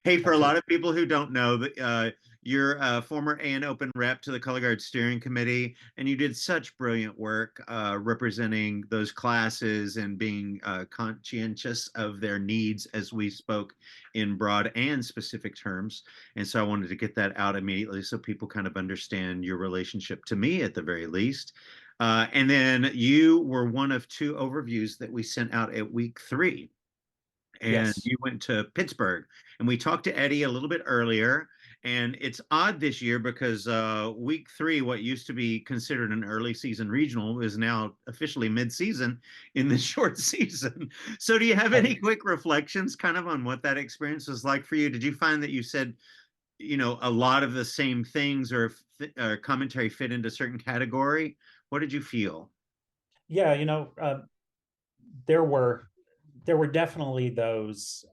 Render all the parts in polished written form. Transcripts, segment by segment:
Hey, for a That's a lot of people who don't know, that you're a former A&O Open rep to the Color Guard Steering Committee, and you did such brilliant work representing those classes and being conscientious of their needs as we spoke in broad and specific terms. And so I wanted to get that out immediately so people kind of understand your relationship to me at the very least. And then you were one of two overviews that we sent out at week 3, and yes. you went to Pittsburgh. And we talked to Eddie a little bit earlier. And it's odd this year because week 3, what used to be considered an early season regional, is now officially mid-season in the short season. So, do you have any quick reflections kind of on what that experience was like for you? Did you find that you said, a lot of the same things, or commentary fit into certain category? What did you feel? Yeah, there were there were definitely those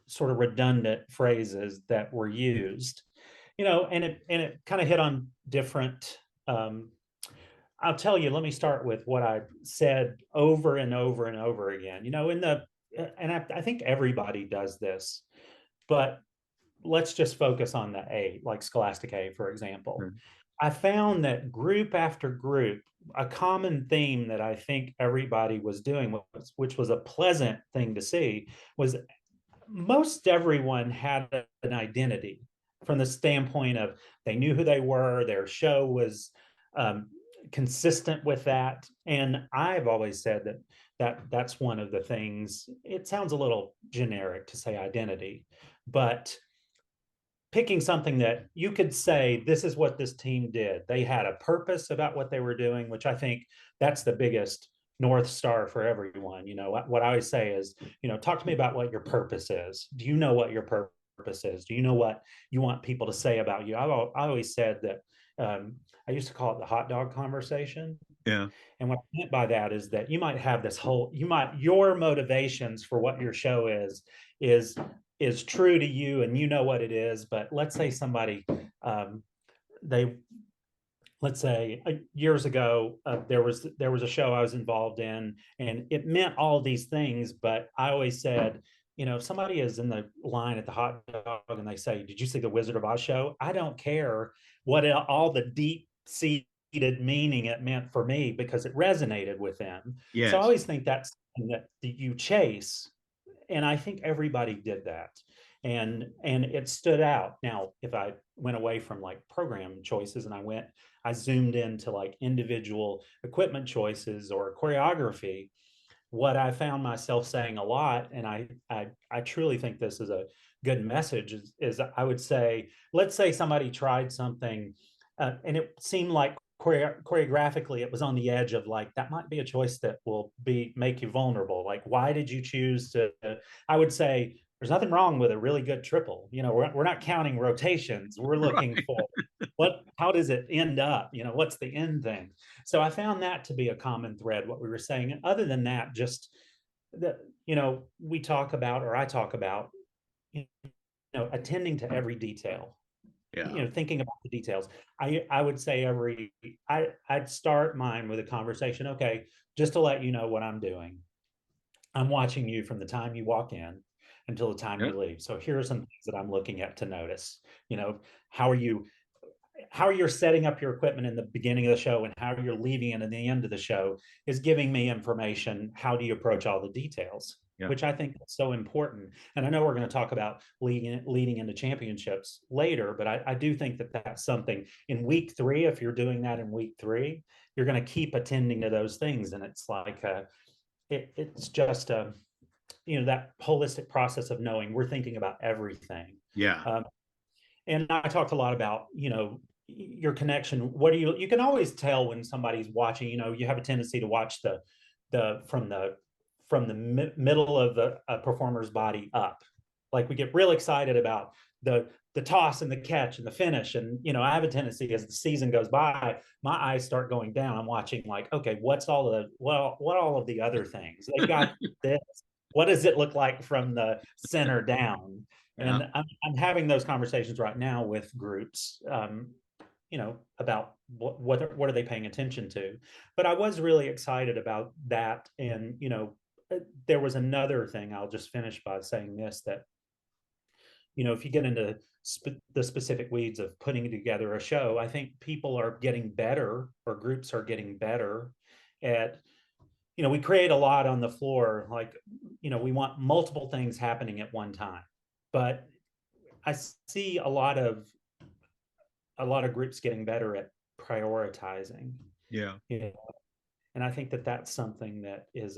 sort of redundant phrases that were used, and it kind of hit on different. I'll tell you. Let me start with what I said over and over and over again. And I think everybody does this, but let's just focus on the A, like Scholastic A, for example. Sure. I found that group after group, a common theme that I think everybody was doing, which was a pleasant thing to see, was most everyone had an identity from the standpoint of they knew who they were, their show was um, consistent with that. And I've always said that's one of the things. It sounds a little generic to say identity, but picking something that you could say, this is what this team did. They had a purpose about what they were doing, which I think that's the biggest North Star for everyone. What I always say is, talk to me about what your purpose is. Do you know what your purpose is? Do you know what you want people to say about you? I always said that I used to call it the hot dog conversation. Yeah. And what I meant by that is that you might have your motivations for what your show is is true to you and you know what it is. But let's say somebody, um, they, let's say years ago, there was a show I was involved in and it meant all these things. But I always said, if somebody is in the line at the hot dog and they say, did you see the Wizard of Oz show? I don't care all the deep seated meaning it meant for me because it resonated with them. So I Yes. always think that's something that you chase, and I think everybody did that, and it stood out. Now, if I went away from like program choices and I zoomed into like individual equipment choices or choreography, what I found myself saying a lot, and I truly think this is a good message, is I would say, let's say somebody tried something, and it seemed like choreographically it was on the edge of like that might be a choice that will be make you vulnerable. Like, why did you choose to? I would say there's nothing wrong with a really good triple. We're not counting rotations. We're looking Right. for how does it end up? What's the end thing? So I found that to be a common thread, what we were saying. And other than that, just that, we talk about, or I talk about, attending to every detail, Yeah. thinking about the details. I would say I'd start mine with a conversation. Okay, just to let you know what I'm doing. I'm watching you from the time you walk in until the time Yeah. you leave. So here are some things that I'm looking at to notice. How are you how you're setting up your equipment in the beginning of the show and how you're leaving it at the end of the show is giving me information. How do you approach all the details? Yeah. Which I think is so important. And I know we're going to talk about leading into championships later, but I do think that that's something in week 3. If you're doing that in week 3, you're going to keep attending to those things. And it's like, it's just that holistic process of knowing we're thinking about everything. Yeah. Um, and I talked a lot about, your connection. What do you can always tell when somebody's watching. You have a tendency to watch the middle of the performer's body up. Like, we get real excited about the toss and the catch and the finish. And I have a tendency, as the season goes by, my eyes start going down. I'm watching like, okay, what all of the other things they've got this. What does it look like from the center down? Yeah. And I'm having those conversations right now with groups, about what are they paying attention to. But I was really excited about that. And, there was another thing. I'll just finish by saying this, that if you get into the specific weeds of putting together a show, I think people are getting better, or groups are getting better at, we create a lot on the floor. Like, we want multiple things happening at one time. But I see a lot of groups getting better at prioritizing. Yeah. Yeah. And I think that that's something that is,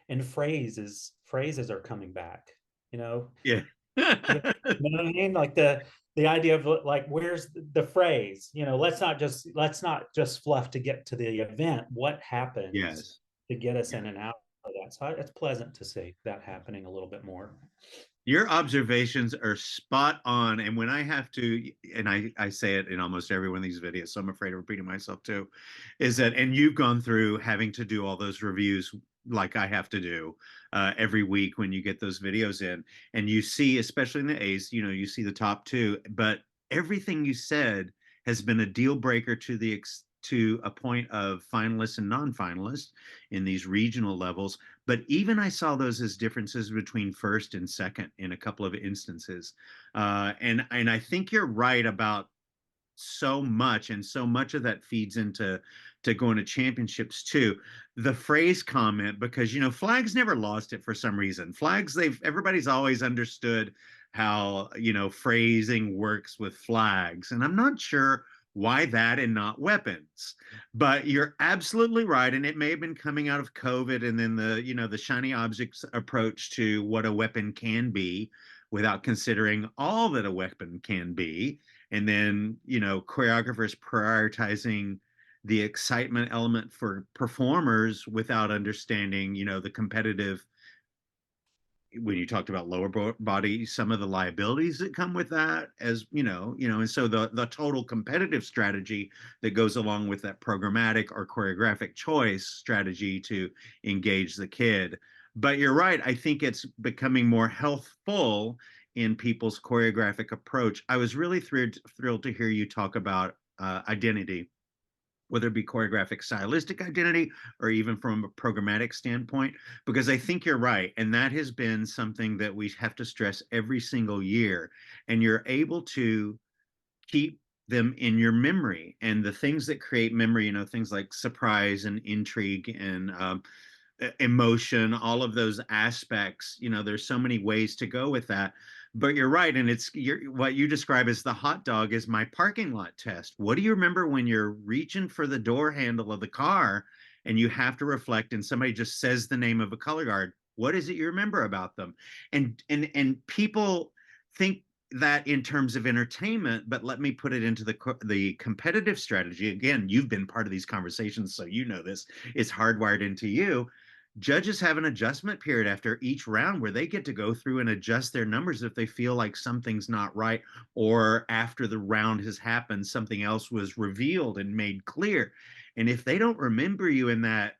and phrases are coming back, you know, Yeah. you know what I mean? Like the idea of, like, where's the phrase, let's not just fluff to get to the event. What happens Yes. to get us Yeah. in and out of that? So it's pleasant to see that happening a little bit more. Your observations are spot on. And when I have to, and I say it in almost every one of these videos, so I'm afraid of repeating myself too, is that, and you've gone through having to do all those reviews like I have to do every week when you get those videos in, and you see, especially in the A's, you see the top two, but everything you said has been a deal breaker to a point of finalists and non-finalists in these regional levels. But even I saw those as differences between first and second in a couple of instances. And I think you're right about so much, and so much of that feeds into going to championships too. The phrase comment, because flags never lost it for some reason. Flags, everybody's always understood how phrasing works with flags, and I'm not sure why that and not weapons. But you're absolutely right, and it may have been coming out of COVID, and then the shiny objects approach to what a weapon can be without considering all that a weapon can be. And then choreographers prioritizing the excitement element for performers without understanding the competitive, when you talked about lower body, some of the liabilities that come with that, as and so the total competitive strategy that goes along with that programmatic or choreographic choice strategy to engage the kid. But you're right, I think it's becoming more healthful in people's choreographic approach. I was really thrilled to hear you talk about identity, whether it be choreographic stylistic identity or even from a programmatic standpoint, because I think you're right. And that has been something that we have to stress every single year. And you're able to keep them in your memory, and the things that create memory, things like surprise and intrigue and emotion, all of those aspects. There's so many ways to go with that. But you're right, and what you describe as the hot dog is my parking lot test. What do you remember when you're reaching for the door handle of the car and you have to reflect, and somebody just says the name of a color guard? What is it you remember about them? And people think that in terms of entertainment, but let me put it into the competitive strategy. Again, you've been part of these conversations, so you know this. It's hardwired into you. Judges have an adjustment period after each round where they get to go through and adjust their numbers if they feel like something's not right, or after the round has happened, something else was revealed and made clear. And if they don't remember you in that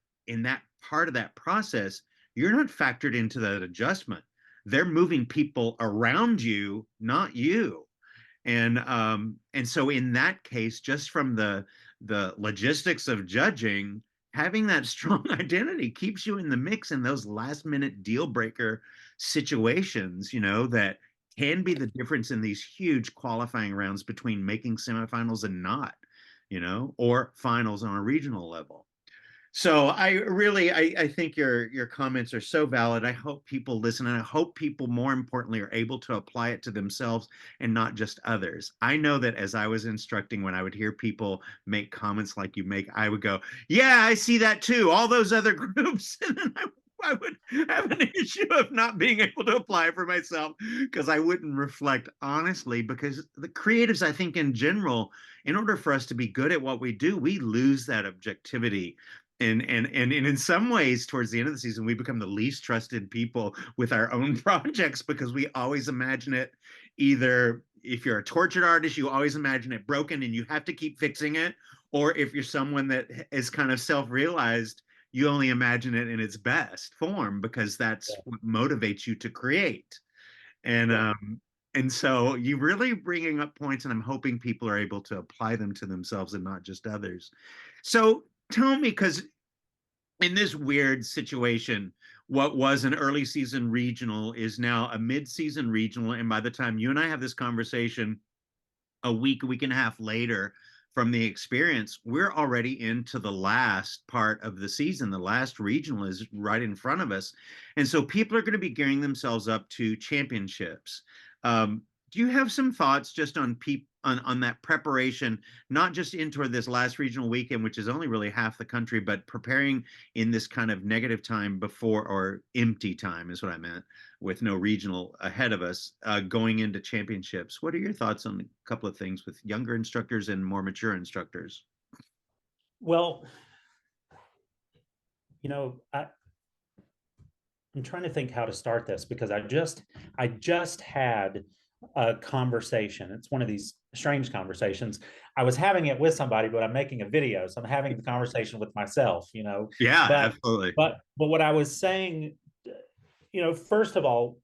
part of that process, you're not factored into that adjustment. They're moving people around you, not you. And so in that case, just from the logistics of judging, having that strong identity keeps you in the mix in those last minute deal breaker situations, that can be the difference in these huge qualifying rounds between making semifinals and not, or finals on a regional level. So I think your comments are so valid. I hope people listen, and I hope people, more importantly, are able to apply it to themselves and not just others. I know that as I was instructing, when I would hear people make comments like you make, I would go, "Yeah, I see that too. All those other groups," and then I would have an issue of not being able to apply for myself because I wouldn't reflect honestly. Because the creatives, I think in general, in order for us to be good at what we do, we lose that objectivity, and in some ways towards the end of the season we become the least trusted people with our own projects, because we always imagine it, either if you're a tortured artist you always imagine it broken and you have to keep fixing it, or if you're someone that is kind of self-realized, you only imagine it in its best form because that's what motivates you to create. and Yeah. um and so you really bringing up points, and I'm hoping people are able to apply them to themselves and not just others. So tell me, because in this weird situation, what was an early season regional is now a mid-season regional. And by the time you and I have this conversation a week and a half later from the experience, we're already into the last part of the season. The last regional is right in front of us. And so people are going to be gearing themselves up to championships. Um, do you have some thoughts just on on that preparation, not just into this last regional weekend, which is only really half the country, but preparing in this kind of negative time before, or empty time is what I meant, with no regional ahead of us, going into championships? What are your thoughts on a couple of things with younger instructors and more mature instructors? Well, I'm trying to think how to start this because I just had a conversation. It's one of these strange conversations. I was having it with somebody, but I'm making a video, so I'm having the conversation with myself, Yeah, But absolutely. but what I was saying, first of all,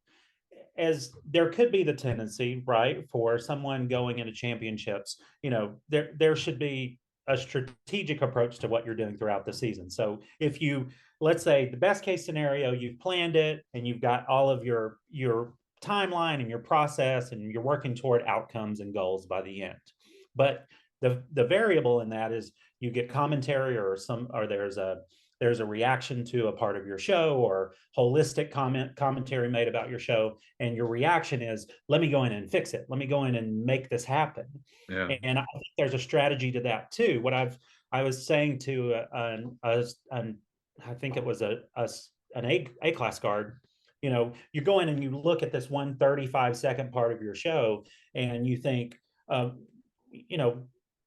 as there could be the tendency, right, for someone going into championships, there should be a strategic approach to what you're doing throughout the season. So if you, let's say the best case scenario, you've planned it and you've got all of your timeline and your process and you're working toward outcomes and goals by the end. But the variable in that is you get commentary or there's a reaction to a part of your show or holistic commentary made about your show, and your reaction is, let me go in and fix it, let me go in and make this happen. Yeah. And I think there's a strategy to that too. I was saying to I think it was an A class guard, you go in and you look at this 135-second part of your show and you think, you know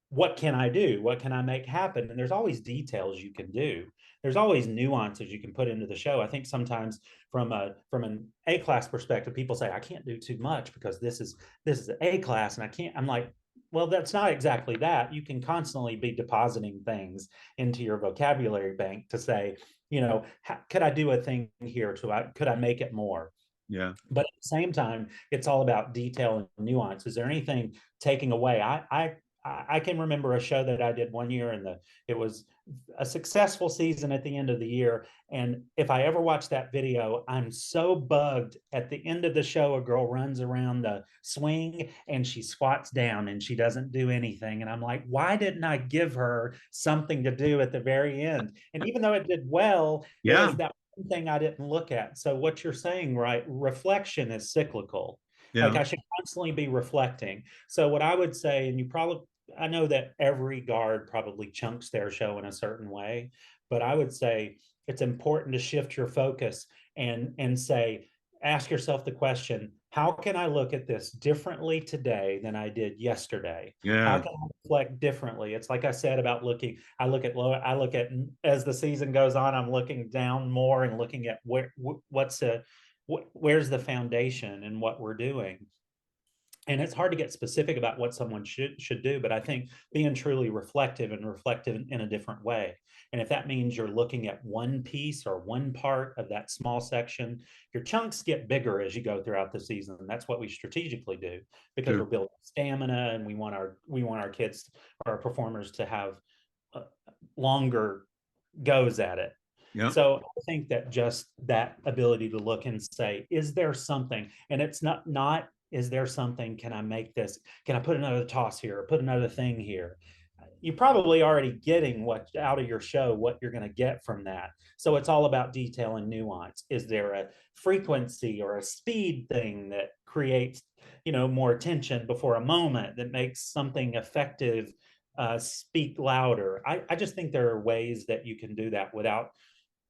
what can I do? What can I make happen? And there's always details you can do. There's always nuances you can put into the show. I think sometimes from an A class perspective, people say I can't do too much because this is an A class and I can't. I'm like, well, that's not exactly that. You can constantly be depositing things into your vocabulary bank to say, could I do a thing here? Could I make it more? Yeah. But at the same time, it's all about detail and nuance. Is there anything taking away? I can remember a show that I did one year, and it was a successful season at the end of the year. And if I ever watch that video, I'm so bugged. At the end of the show, a girl runs around the swing and she squats down and she doesn't do anything. And I'm like, why didn't I give her something to do at the very end? And even though it did well, there Yeah. was that one thing I didn't look at. So what you're saying, right? Reflection is cyclical. Like Yeah. I should constantly be reflecting. So what I would say, and I know that every guard probably chunks their show in a certain way, but I would say it's important to shift your focus and say, ask yourself the question, how can I look at this differently today than I did yesterday? How Yeah. can I reflect differently? It's like I said about I look at as the season goes on, I'm looking down more and looking at where's the foundation and what we're doing. And it's hard to get specific about what someone should do, but I think being truly reflective and reflective in a different way. And if that means you're looking at one piece or one part of that small section, your chunks get bigger as you go throughout the season. And that's what we strategically do because we're True. building stamina and we want our kids, our performers, to have longer goes at it. Yeah. So I think that just that ability to look and say, is there something? And it's not is there something? Can I make this? Can I put another toss here or put another thing here? You're probably already getting what out of your show, what you're going to get from that. So it's all about detail and nuance. Is there a frequency or a speed thing that creates, more attention before a moment that makes something effective speak louder? I just think there are ways that you can do that without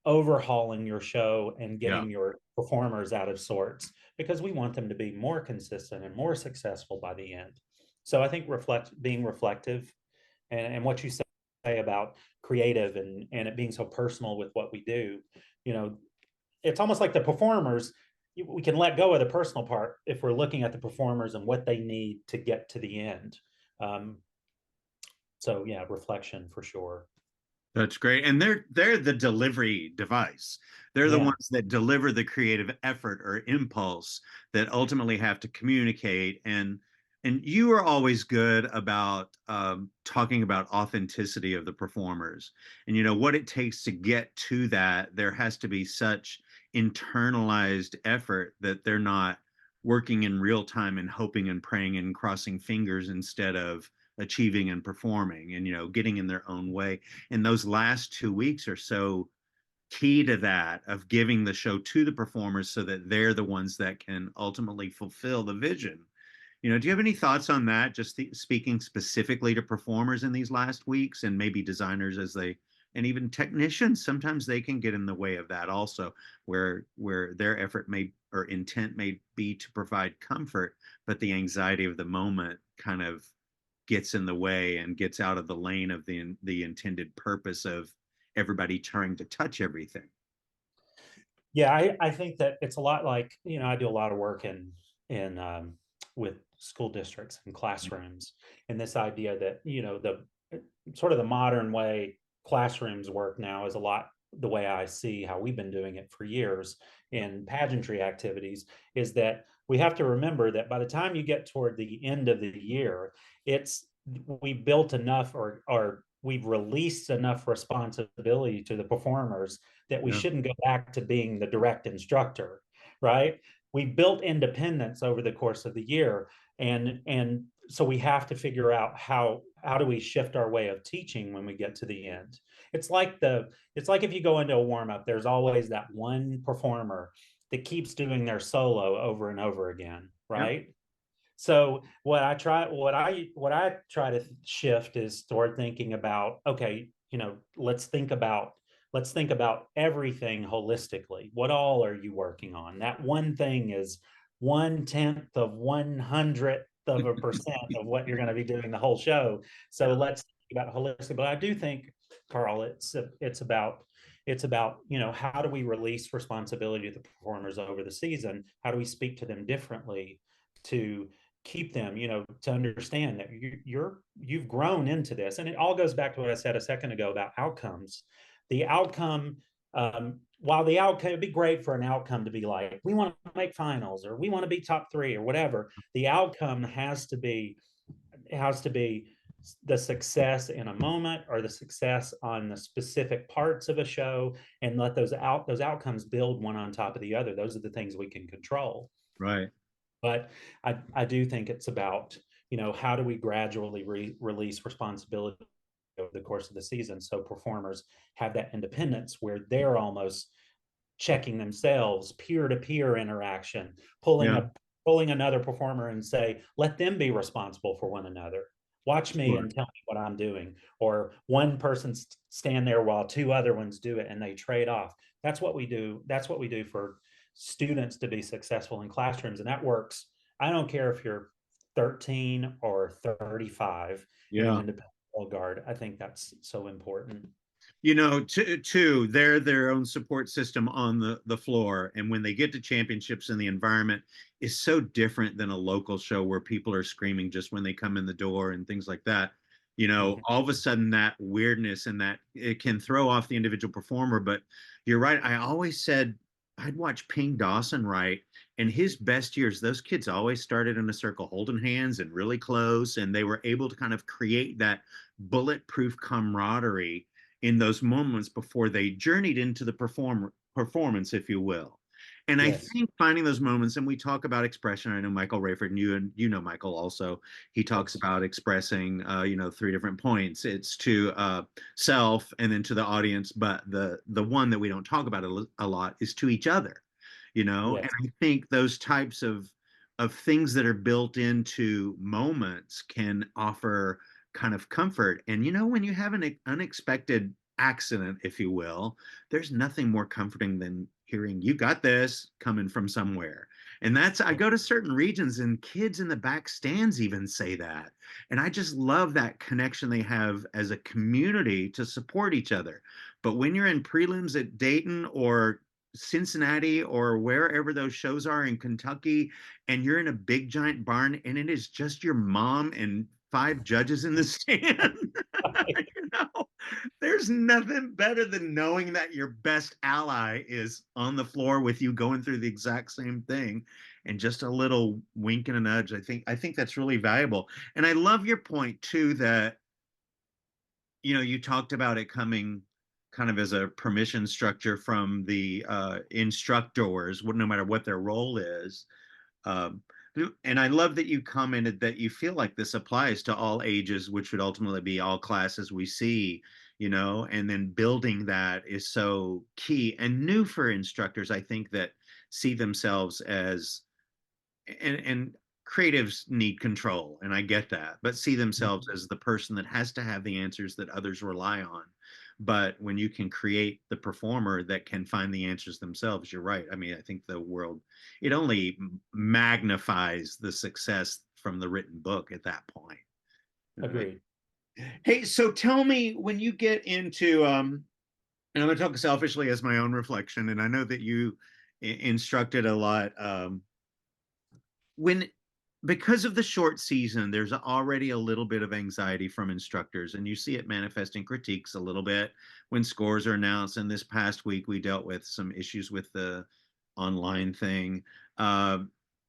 overhauling your show and Yeah. getting your performers out of sorts, because we want them to be more consistent and more successful by the end. So I think being reflective and what you say about creative and it being so personal with what we do, you know, it's almost like the performers, we can let go of the personal part if we're looking at the performers and what they need to get to the end. Um, so yeah, reflection for sure. That's great. And they're the delivery device. They're the Yeah. ones that deliver the creative effort or impulse that ultimately have to communicate. And And you are always good about talking about authenticity of the performers, and what it takes to get to that. There has to be such internalized effort that they're not working in real time and hoping and praying and crossing fingers instead of achieving and performing, and getting in their own way. And those last 2 weeks are so key to that, of giving the show to the performers so that they're the ones that can ultimately fulfill the vision. Do you have any thoughts on that? Just speaking specifically to performers in these last weeks, and maybe designers and even technicians, sometimes they can get in the way of that also, where their effort may or intent may be to provide comfort, but the anxiety of the moment kind of gets in the way and gets out of the lane of the intended purpose of everybody trying to touch everything. Yeah, I think that it's a lot like, I do a lot of work in with school districts and classrooms, and this idea that, the sort of the modern way classrooms work now is a lot the way I see how we've been doing it for years in pageantry activities, is that we have to remember that by the time you get toward the end of the year, it's we built enough, or we've released enough responsibility to the performers that we Yeah. shouldn't go back to being the direct instructor, right? We built independence over the course of the year, and so we have to figure out how do we shift our way of teaching when we get to the end. It's like if you go into a warm up, there's always that one performer that keeps doing their solo over and over again, Yeah. right? So what I try to shift is toward thinking about, okay, let's think about everything holistically. What all are you working on? That one thing is 1/10 of 1/100th of a% of what you're going to be doing the whole show. So Yeah. let's think about holistic. But I do think, Carl, it's about how do we release responsibility to the performers over the season? How do we speak to them differently to keep them, to understand that you've grown into this? And it all goes back to what I said a second ago about outcomes. The outcome, while the outcome, it'd be great for an outcome to be like, we want to make finals, or we want to be top three, or whatever. The outcome has to be the success in a moment, or the success on the specific parts of a show, and let those outcomes build one on top of the other. Those are the things we can control. Right. But I do think it's about, how do we gradually release responsibility over the course of the season, so performers have that independence where they're almost checking themselves, peer-to-peer interaction, pulling Yeah. a pulling another performer and say, let them be responsible for one another. Watch me Sure. and tell me what I'm doing. Or one person stand there while two other ones do it, and they trade off. That's what we do. That's what we do for students to be successful in classrooms. And that works. I don't care if you're 13 or 35 in an Yeah. independent guard. I think that's so important. They're their own support system on the floor, and when they get to championships, and the environment is so different than a local show where people are screaming just when they come in the door and things like that. Mhm. All of a sudden that weirdness and that it can throw off the individual performer. But you're right. I always said I'd watch Ping Dawson, right? And his best years, those kids always started in a circle, holding hands and really close, and they were able to kind of create that bulletproof camaraderie in those moments before they journeyed into the performance, if you will. And I Yes. think finding those moments, and we talk about expression. I know Michael Rayford, and you know Michael also. He talks Yes. about expressing, three different points. It's to self, and then to the audience. But the one that we don't talk about a lot is to each other. And Yes. I think those types of things that are built into moments can offer kind of comfort. And when you have an unexpected accident, if you will, there's nothing more comforting than hearing you got this coming from somewhere. And I go to certain regions, and kids in the back stands even say that. And I just love that connection they have as a community to support each other. But when you're in prelims at Dayton or Cincinnati or wherever those shows are in Kentucky, and you're in a big giant barn, and it is just your mom and five judges in the stand. you know, there's nothing better than knowing that your best ally is on the floor with you going through the exact same thing. and just a little wink and a nudge. I think that's really valuable. And I love your point too that you talked about it coming kind of as a permission structure from the instructors, no matter what their role is. Um, and I love that you commented that you feel like this applies to all ages, which would ultimately be all classes we see, and then building that is so key and new for instructors, I think, that see themselves as, and creatives need control, and I get that, but see themselves as the person that has to have the answers that others rely on. But when you can create the performer that can find the answers themselves, you're right. I mean, I think the world, it only magnifies the success from the written book at that point. Right. Agreed. Hey, so tell me, when you get into and I'm going to talk selfishly as my own reflection, and I know that you instructed a lot. When Because of the short season, there's already a little bit of anxiety from instructors, and you see it manifest in critiques a little bit when scores are announced. And this past week, we dealt with some issues with the online thing. Uh,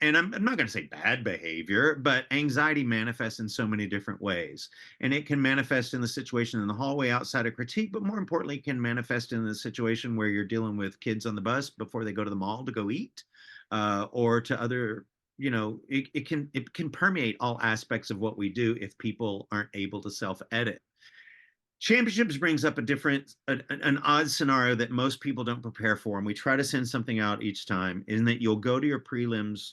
and I'm not going to say bad behavior, but anxiety manifests in so many different ways. And it can manifest in the situation in the hallway outside of critique, but more importantly, it can manifest in the situation where you're dealing with kids on the bus before they go to the mall to go eat, or to other, it can permeate all aspects of what we do if people aren't able to self-edit. Championships brings up an odd scenario that most people don't prepare for, and we try to send something out each time, in that you'll go to your prelims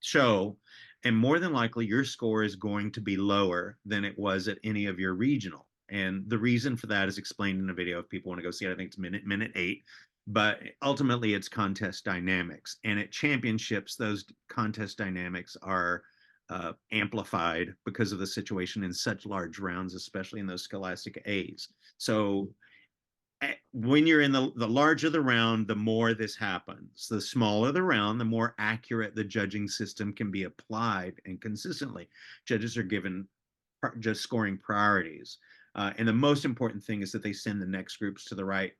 show, and more than likely your score is going to be lower than it was at any of your regional. And the reason for that is explained in a video if people want to go see it. I think it's minute 8. But ultimately, it's contest dynamics. And at championships, those contest dynamics are amplified because of the situation in such large rounds, especially in those scholastic A's. So when you're in the larger the round, the more this happens. The smaller the round, the more accurate the judging system can be applied, and consistently. Judges are given just scoring priorities. And the most important thing is that they send the next groups to the right,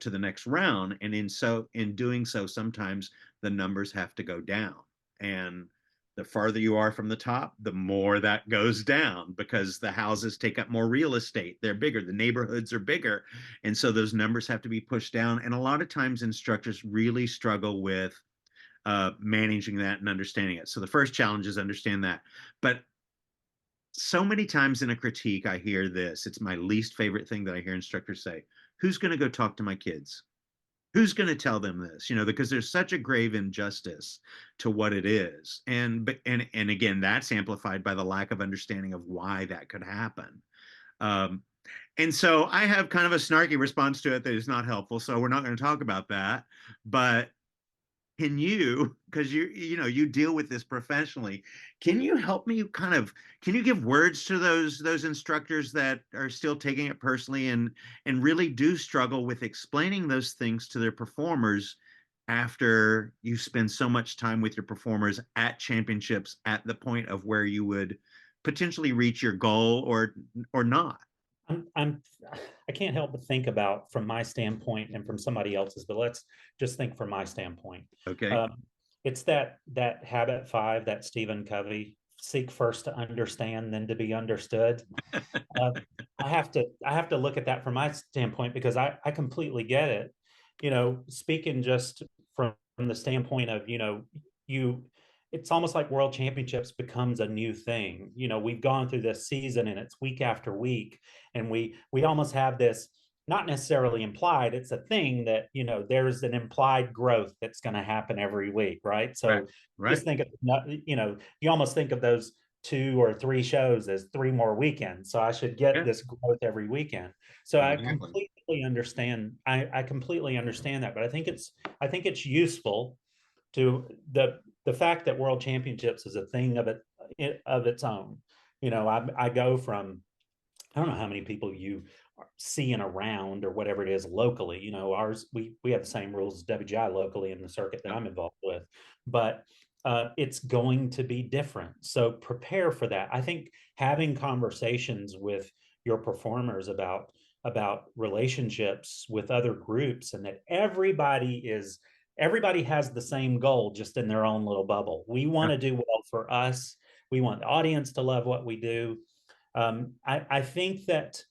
to the next round. And in doing so, sometimes the numbers have to go down. And the farther you are from the top, the more that goes down, because the houses take up more real estate. They're bigger, the neighborhoods are bigger. And so those numbers have to be pushed down. And a lot of times instructors really struggle with managing that and understanding it. So the first challenge is understand that. But so many times in a critique, I hear this. It's my least favorite thing that I hear instructors say: who's going to go talk to my kids? Who's going to tell them this? Because there's such a grave injustice to what it is. And again, that's amplified by the lack of understanding of why that could happen. Um, and so I have kind of a snarky response to it that is not helpful. So we're not going to talk about that. But can you, because you deal with this professionally, can you help me can you give words to those instructors that are still taking it personally, and really do struggle with explaining those things to their performers after you spend so much time with your performers at championships, at the point of where you would potentially reach your goal or not? I'm I can't help but think about, from my standpoint and from somebody else's, but let's just think from my standpoint. Okay. Um, it's that habit 5, that Stephen Covey: seek first to understand, then to be understood. Uh, I have to look at that from my standpoint, because I completely get it. Speaking just from the standpoint of, you it's almost like world championships becomes a new thing. We've gone through this season and it's week after week, and we almost have this, not necessarily implied, it's a thing that, there's an implied growth that's going to happen every week, right? Right. So Right. just think of, you almost think of those 2 or 3 shows as 3 more weekends. So I should get Yeah. this growth every weekend. So Exactly. I completely understand that, but I think it's useful to the fact that world championships is a thing of its own. I go from, I don't know how many people you are seeing around or whatever it is locally. Ours, we have the same rules as WGI locally in the circuit that Yep. I'm involved with, but it's going to be different. So prepare for that. I think having conversations with your performers about relationships with other groups, and that everybody is everybody has the same goal, just in their own little bubble. We want to do well for us. We want the audience to love what we do. I think that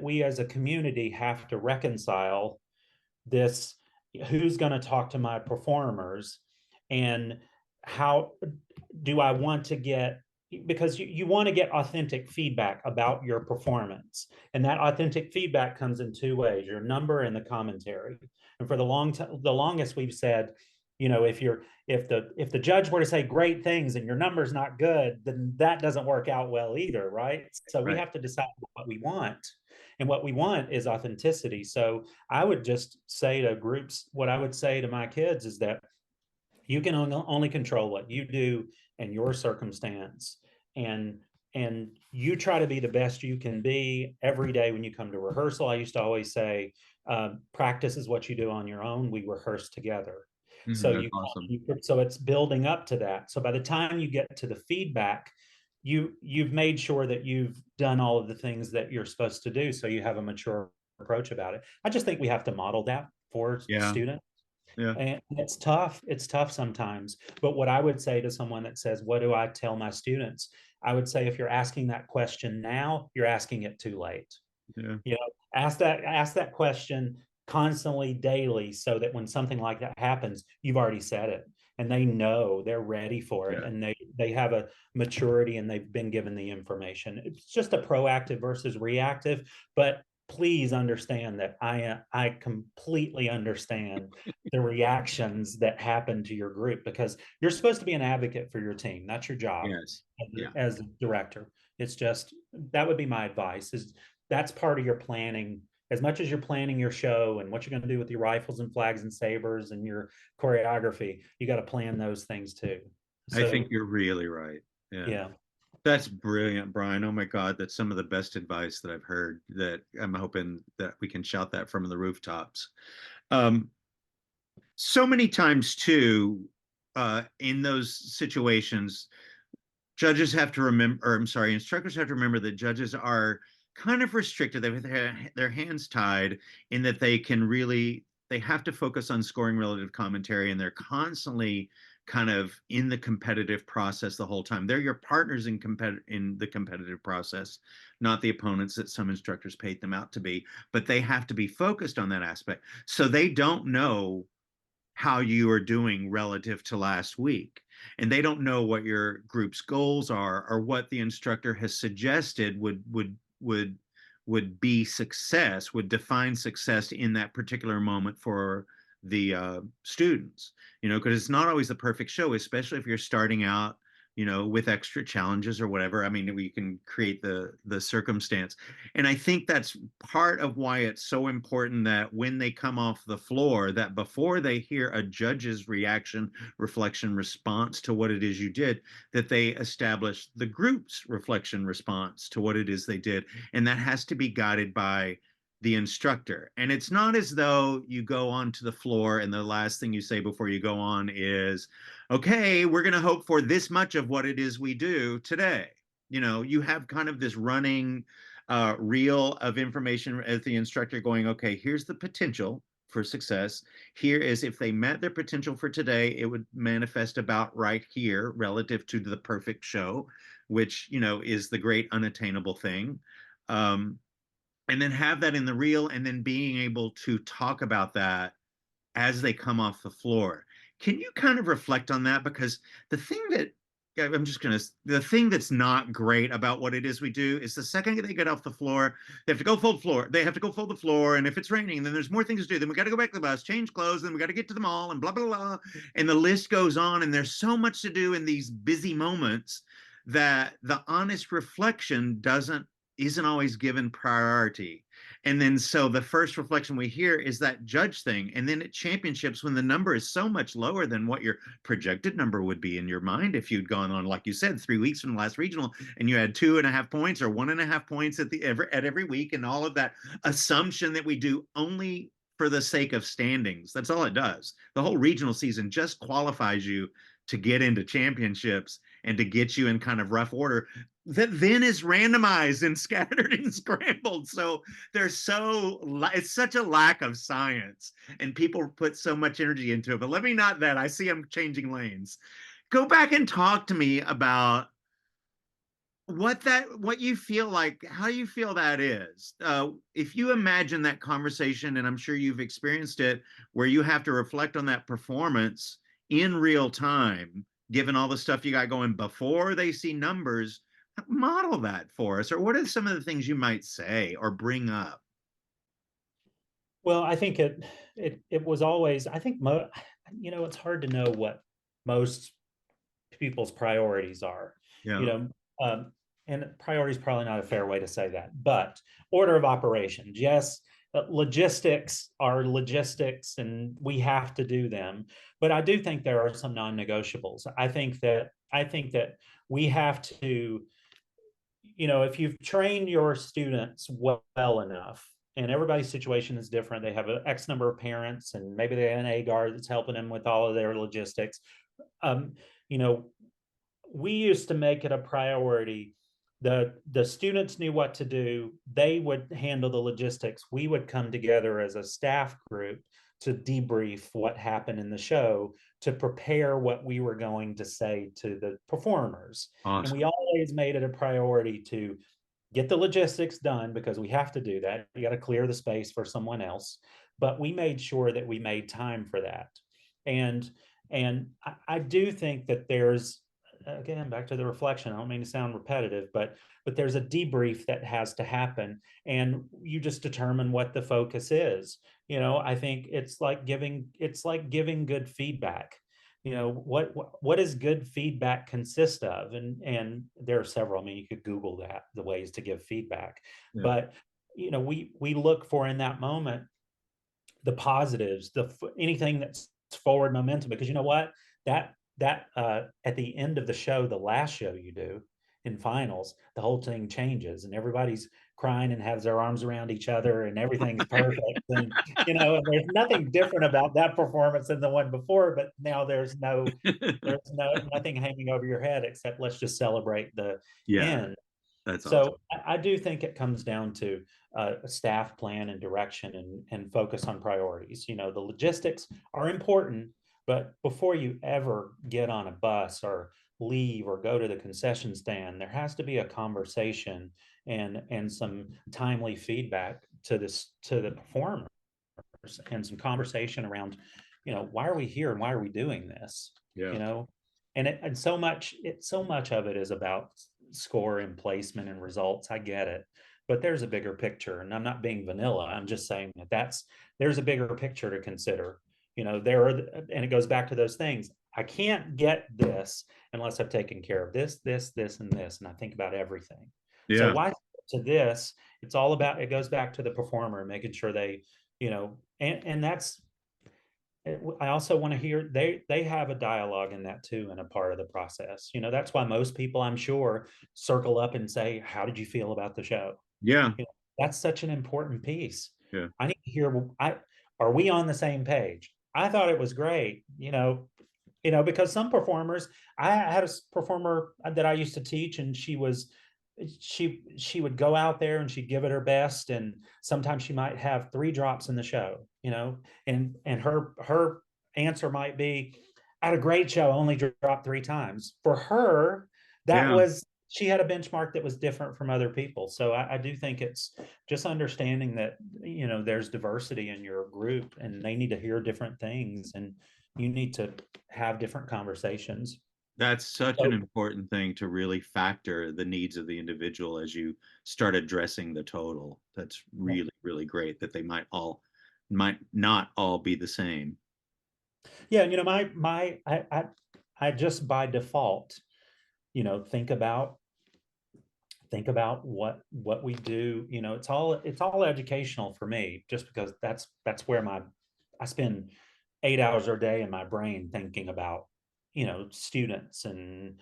we as a community have to reconcile this: who's going to talk to my performers, and how do I want to get, because you want to get authentic feedback about your performance, and that authentic feedback comes in two ways: your number and the commentary. And for the longest we've said, if the judge were to say great things and your number's not good, then that doesn't work out well either, right? So we Right. have to decide what we want, and what we want is authenticity. So I would just say to groups, what I would say to my kids is that you can only control what you do and your circumstance, and you try to be the best you can be every day. When you come to rehearsal, I used to always say, practice is what you do on your own, we rehearse together. So That's awesome. so it's building up to that. So by the time you get to the feedback, you've made sure that you've done all of the things that you're supposed to do, so you have a mature approach about it. I just think we have to model that for Yeah. students. Yeah. And it's tough. It's tough sometimes. But what I would say to someone that says, what do I tell my students? I would say, if you're asking that question now, you're asking it too late. Yeah. Ask that question constantly, daily, so that when something like that happens, you've already said it, and they know, they're ready for it, Yeah. and they have a maturity, and they've been given the information. It's just a proactive versus reactive. But please understand that I completely understand the reactions that happen to your group, because you're supposed to be an advocate for your team. That's your job Yes. Yeah. as a director. It's just, that would be my advice, is that's part of your planning. As much as you're planning your show and what you're going to do with your rifles and flags and sabers and your choreography, you got to plan those things too. I think So you're really right. Yeah. yeah. That's brilliant, Brian. Oh my God, that's some of the best advice that I've heard, that I'm hoping that we can shout that from the rooftops. Um, so many times too, in those situations, judges have to remember, or I'm sorry, instructors have to remember that judges are kind of restricted. They have their hands tied, in that they have to focus on scoring relative commentary, and they're constantly kind of in the competitive process the whole time. They're your partners in the competitive process, not the opponents that some instructors paint them out to be, but they have to be focused on that aspect. So they don't know how you are doing relative to last week. And they don't know what your group's goals are, or what the instructor has suggested would be success, would define success in that particular moment for the students. Because it's not always the perfect show, especially if you're starting out, with extra challenges or whatever. I mean, we can create the circumstance. And I think that's part of why it's so important that when they come off the floor, that before they hear a judge's reaction, reflection, response to what it is you did, that they establish the group's reflection, response to what it is they did. And that has to be guided by the instructor. And it's not as though you go onto the floor and the last thing you say before you go on is, okay, we're going to hope for this much of what it is we do today. You have kind of this running reel of information as the instructor, going, okay, here's the potential for success. Here is, if they met their potential for today, it would manifest about right here relative to the perfect show, which, is the great unattainable thing. And then have that in the reel, and then being able to talk about that as they come off the floor. Can you kind of reflect on that? Because the thing that the thing that's not great about what it is we do is, the second they get off the floor, they have to go fold floor. They have to go fold the floor. And if it's raining, then there's more things to do. Then we got to go back to the bus, change clothes, then we got to get to the mall, and blah, blah, blah. And the list goes on. And there's so much to do in these busy moments, that the honest reflection isn't always given priority. And then so the first reflection we hear is that judge thing. And then at championships, when the number is so much lower than what your projected number would be in your mind, if you'd gone on, like you said, 3 weeks from the last regional, and you had 2.5 points or 1.5 points at every week, and all of that assumption that we do only for the sake of standings. That's all it does. The whole regional season just qualifies you to get into championships and to get you in kind of rough order that then is randomized and scattered and scrambled. So it's such a lack of science, and people put so much energy into it. But let me not that. I see I'm changing lanes. Go back and talk to me about what you feel like, how you feel that is. If you imagine that conversation, and I'm sure you've experienced it, where you have to reflect on that performance in real time, given all the stuff you got going before they see numbers, model that for us. Or what are some of the things you might say or bring up? Well, I think it was always, I think it's hard to know what most people's priorities are, you Yeah. know, and priority is probably not a fair way to say that, but order of operations, yes, logistics are logistics and we have to do them. But I do think there are some non-negotiables. I think that we have to, if you've trained your students well enough, and everybody's situation is different. They have an X number of parents, and maybe they have an A guard that's helping them with all of their logistics. Um, you know, we used to make it a priority. The students knew what to do. They would handle the logistics. We would come together as a staff group to debrief what happened in the show, to prepare what we were going to say to the performers. And we Awesome. always made it a priority to get the logistics done, because we have to do that. You got to clear the space for someone else. But we made sure that we made time for that. And I do think that there's, again, back to the reflection, I don't mean to sound repetitive, but there's a debrief that has to happen, and you just determine what the focus is. I think it's like giving good feedback. What does good feedback consist of? And there are several. I mean, you could Google that, the ways to give feedback. Yeah. But we look for, in that moment, the positives, anything that's forward momentum, because you know what, that at the end of the show, the last show you do in finals, the whole thing changes and everybody's crying and has their arms around each other and everything's perfect. And there's nothing different about that performance than the one before, but now there's nothing hanging over your head except let's just celebrate the Yeah, end. that's awesome. So I do think it comes down to a staff plan and direction, and focus on priorities. The logistics are important, but before you ever get on a bus or leave or go to the concession stand, there has to be a conversation and some timely feedback to the performers, and some conversation around, why are we here and why are we doing this? Yeah. You know, and so much of it is about score and placement and results. I get it, but there's a bigger picture, and I'm not being vanilla. I'm just saying there's a bigger picture to consider. And it goes back to those things. I can't get this unless I've taken care of this, and this, and I think about everything. So Yeah. why to this? It goes back to the performer, making sure they, and that's, I also want to hear they have a dialogue in that too, and a part of the process. That's why most people, I'm sure, circle up and say, "How did you feel about the show?" Yeah. That's such an important piece. Yeah. I need to hear. Are we on the same page? I thought it was great. Because some performers, I had a performer that I used to teach, and she would go out there and she'd give it her best, and sometimes she might have 3 drops in the show, and her answer might be, "I had a great show, only dropped 3 times." For her, that Yeah. was she had a benchmark that was different from other people. So I do think it's just understanding that there's diversity in your group, and they need to hear different things, and you need to have different conversations. That's such an So important thing to really factor the needs of the individual as you start addressing the total. That's really, really great that they might not all be the same. yeah, I just by default, think about what we do. It's all educational for me, just because that's where I spend 8 hours a day in my brain thinking about students, and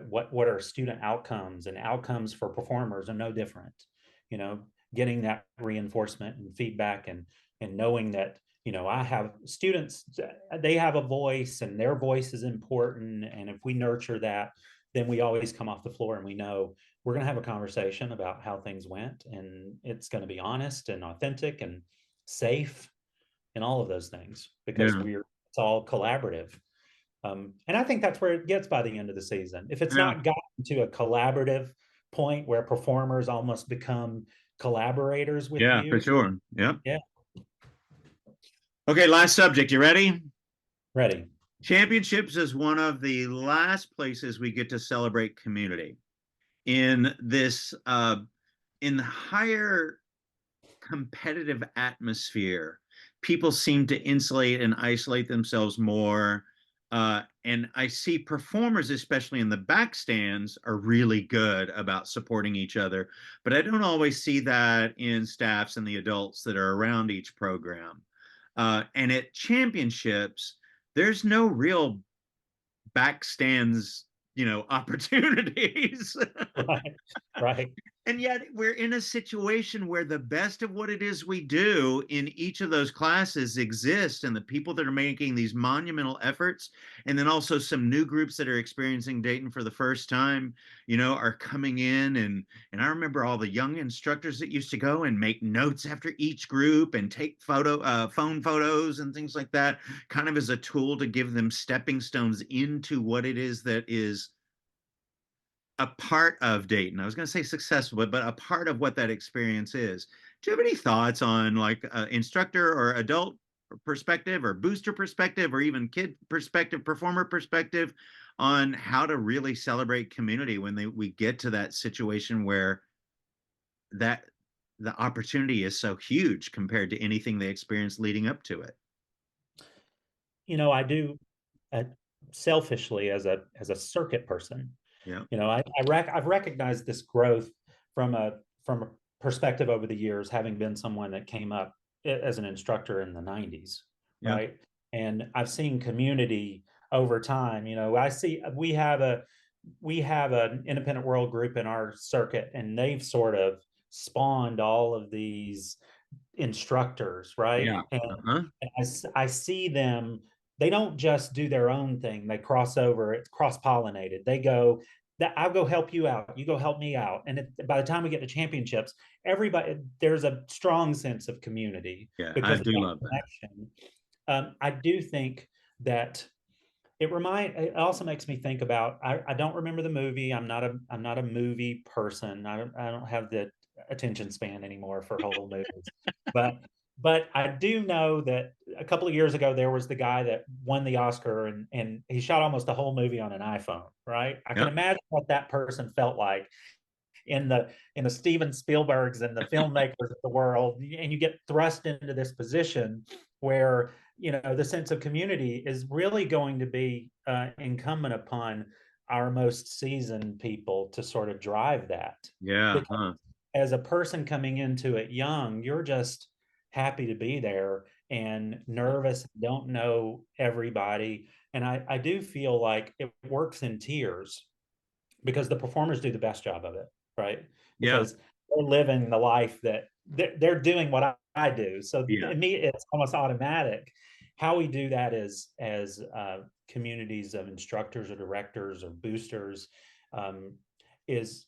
what are student outcomes, and outcomes for performers are no different. you know Getting that reinforcement and feedback, and knowing that I have students, they have a voice and their voice is important. And if we nurture that, then we always come off the floor and we know we're going to have a conversation about how things went. And it's going to be honest and authentic and safe and all of those things because Yeah. it's all collaborative. And I think that's where it gets by the end of the season. If it's Yeah. not gotten to a collaborative point where performers almost become collaborators with Yeah, for you, sure. Yeah. yeah, Okay, last subject. You ready? ready. Championships is one of the last places we get to celebrate community. In this in the higher competitive atmosphere, people seem to insulate and isolate themselves more. And I see performers, especially in the back stands, are really good about supporting each other. But I don't always see that in staffs and the adults that are around each program. And at championships, there's no real back stands, opportunities. Right, right. And yet we're in a situation where the best of what it is we do in each of those classes exist, and the people that are making these monumental efforts, and then also some new groups that are experiencing Dayton for the first time, are coming in. And I remember all the young instructors that used to go and make notes after each group and take phone photos and things like that, kind of as a tool to give them stepping stones into what it is that is a part of Dayton. I was going to say successful, but a part of what that experience is. Do you have any thoughts on like instructor or adult perspective or booster perspective or even kid perspective, performer perspective on how to really celebrate community when we get to that situation where that the opportunity is so huge compared to anything they experienced leading up to it? I do, uh, selfishly as a circuit person. Yeah. I've recognized this growth from a perspective over the years, having been someone that came up as an instructor in the '90s, Yeah. right? And I've seen community over time. I see we have an independent world group in our circuit, and they've sort of spawned all of these instructors, right? Yeah. Uh-huh. And I see them, they don't just do their own thing, they cross over, it's cross pollinated. They go, that I'll go help you out, you go help me out. And by the time we get to championships, everybody, there's a strong sense of community Yeah. I because of do that love that. connection. I do think that it also makes me think about, I don't remember the movie. I'm not a movie person. I don't have the attention span anymore for whole movies. But I do know that a couple of years ago there was the guy that won the Oscar, and he shot almost a whole movie on an iPhone, right? I can Yeah. imagine what that person felt like in the Steven Spielbergs and the filmmakers of the world, and you get thrust into this position where the sense of community is really going to be incumbent upon our most seasoned people to sort of drive that. Yeah. Because Huh. as a person coming into it young, you're just happy to be there and nervous, don't know everybody. And I do feel like it works in tiers because the performers do the best job of it, right? Yeah. Because they're living the life that they're doing what I do. So Yeah. in me, it's almost automatic. How we do that is as communities of instructors or directors or boosters, um, is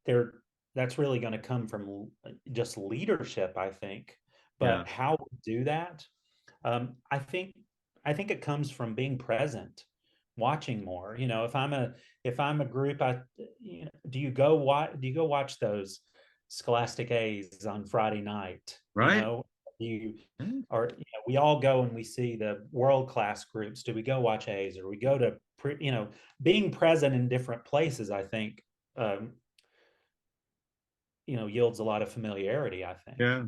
they're that's really going to come from just leadership, I think. Yeah. But how we do that, I think it comes from being present, watching more. If I'm a group, do you go watch those Scholastic A's on Friday night? Right. Do you Mm. or we all go and we see the world class groups. Do we go watch A's, or we go to being present in different places? I think um, yields a lot of familiarity, I think. Yeah.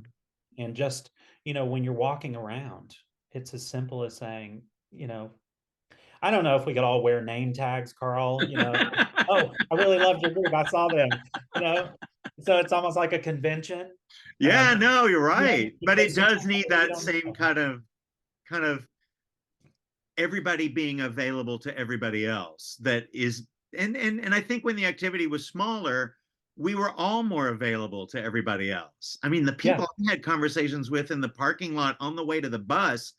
And just when you're walking around, it's as simple as saying, you know I don't know if we could all wear name tags, Carl. Oh, I really loved your group. I saw them. You know, so it's almost like a convention. Yeah, no, you're Yeah, right. But it because sometimes does need we that don't same know. kind of everybody being available to everybody else that is. And I think when the activity was smaller, we were all more available to everybody else. I mean, the Yeah, people I had conversations with in the parking lot on the way to the bus,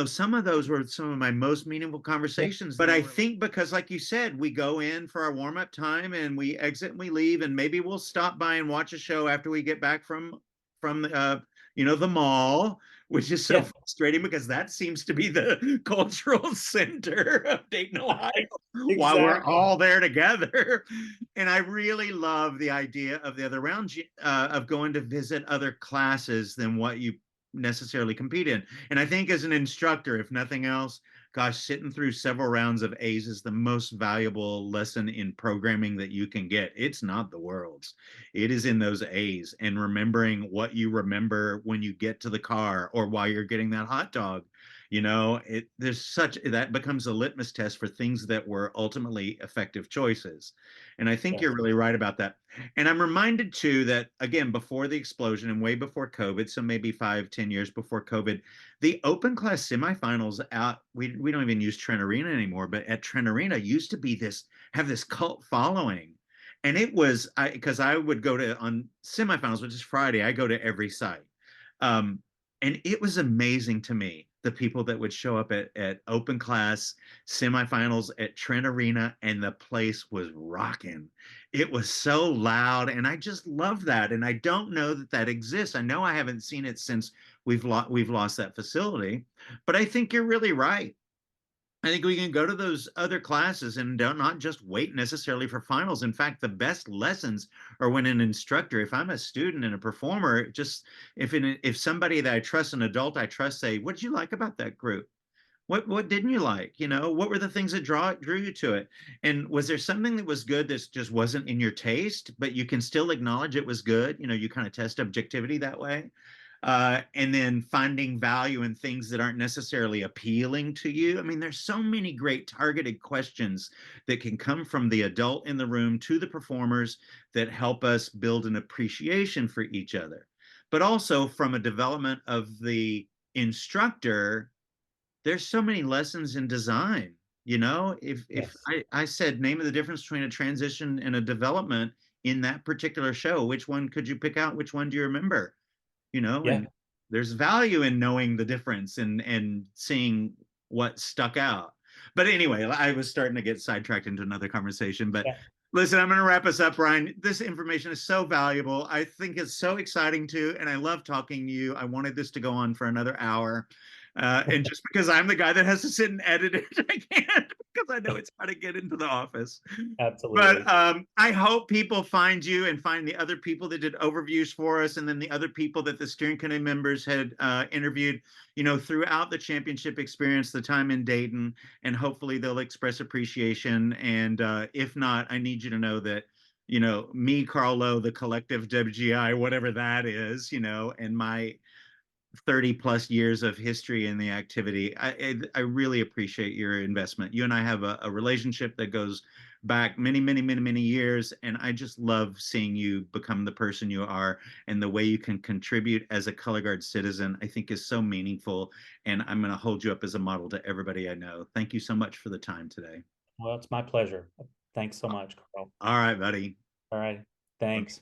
some of those were some of my most meaningful yeah, conversations. But I think because, like you said, we go in for our warm up time and we exit and we leave, and maybe we'll stop by and watch a show after we get back from the mall, which is so yeah, frustrating because that seems to be the cultural center of Dayton, Ohio, while we're exactly. all there together. And I really love the idea of the other round of going to visit other classes than what you necessarily compete in. And I think as an instructor, if nothing else, gosh, sitting through several rounds of A's is the most valuable lesson in programming that you can get. It's not the world's. It is in those A's and remembering what you remember when you get to the car or while you're getting that hot dog. There's such that becomes a litmus test for things that were ultimately effective choices. And I think you're Yes, really right about that. And I'm reminded too that, again, before the explosion and way before COVID, so maybe 5, 10 years before COVID, the open class semifinals out, we don't even use Trent Arena anymore, but at Trent Arena used to be have this cult following. And it was because I would go to on semifinals, which is Friday, I go to every site. Um, and it was amazing to me the people that would show up at open class semifinals at Trent Arena, and the place was rocking. It was so loud, and I just love that. And I don't know that that exists. I know I haven't seen it since we've lost that facility, but I think you're really right. I think we can go to those other classes and don't not just wait necessarily for finals. In fact, the best lessons are when an instructor, if I'm a student and a performer, just if somebody that I trust, an adult I trust, say, "What did you like about that group? What didn't you like? What were the things that drew you to it? And was there something that was good that just wasn't in your taste, but you can still acknowledge it was good? You kind of test objectivity that way." And then finding value in things that aren't necessarily appealing to you. I mean, there's so many great targeted questions that can come from the adult in the room to the performers that help us build an appreciation for each other. But also from a development of the instructor, there's so many lessons in design. If yes, I said name of the difference between a transition and a development in that particular show, which one could you pick out? Which one do you remember? yeah, And there's value in knowing the difference and seeing what stuck out. But anyway, I was starting to get sidetracked into another conversation. But yeah. listen, I'm going to wrap us up, Ryan. This information is so valuable. I think it's so exciting too, and I love talking to you. I wanted this to go on for another hour. And just because I'm the guy that has to sit and edit it, I can't because I know it's got to get into the office. But Absolutely. I hope people find you and find the other people that did overviews for us, and then the other people that the steering committee members had interviewed, throughout the championship experience, the time in Dayton, and hopefully they'll express appreciation. And if not, I need you to know that, me, Carl Lowe, the collective WGI, whatever that is, and my 30 plus years of history in the activity. I really appreciate your investment. You and I have a relationship that goes back many, many, many, many years. And I just love seeing you become the person you are, and the way you can contribute as a color guard citizen, I think is so meaningful. And I'm going to hold you up as a model to everybody I know. Thank you so much for the time today. Well, it's my pleasure. Thanks so much, Carl. All right, buddy. All right. Thanks.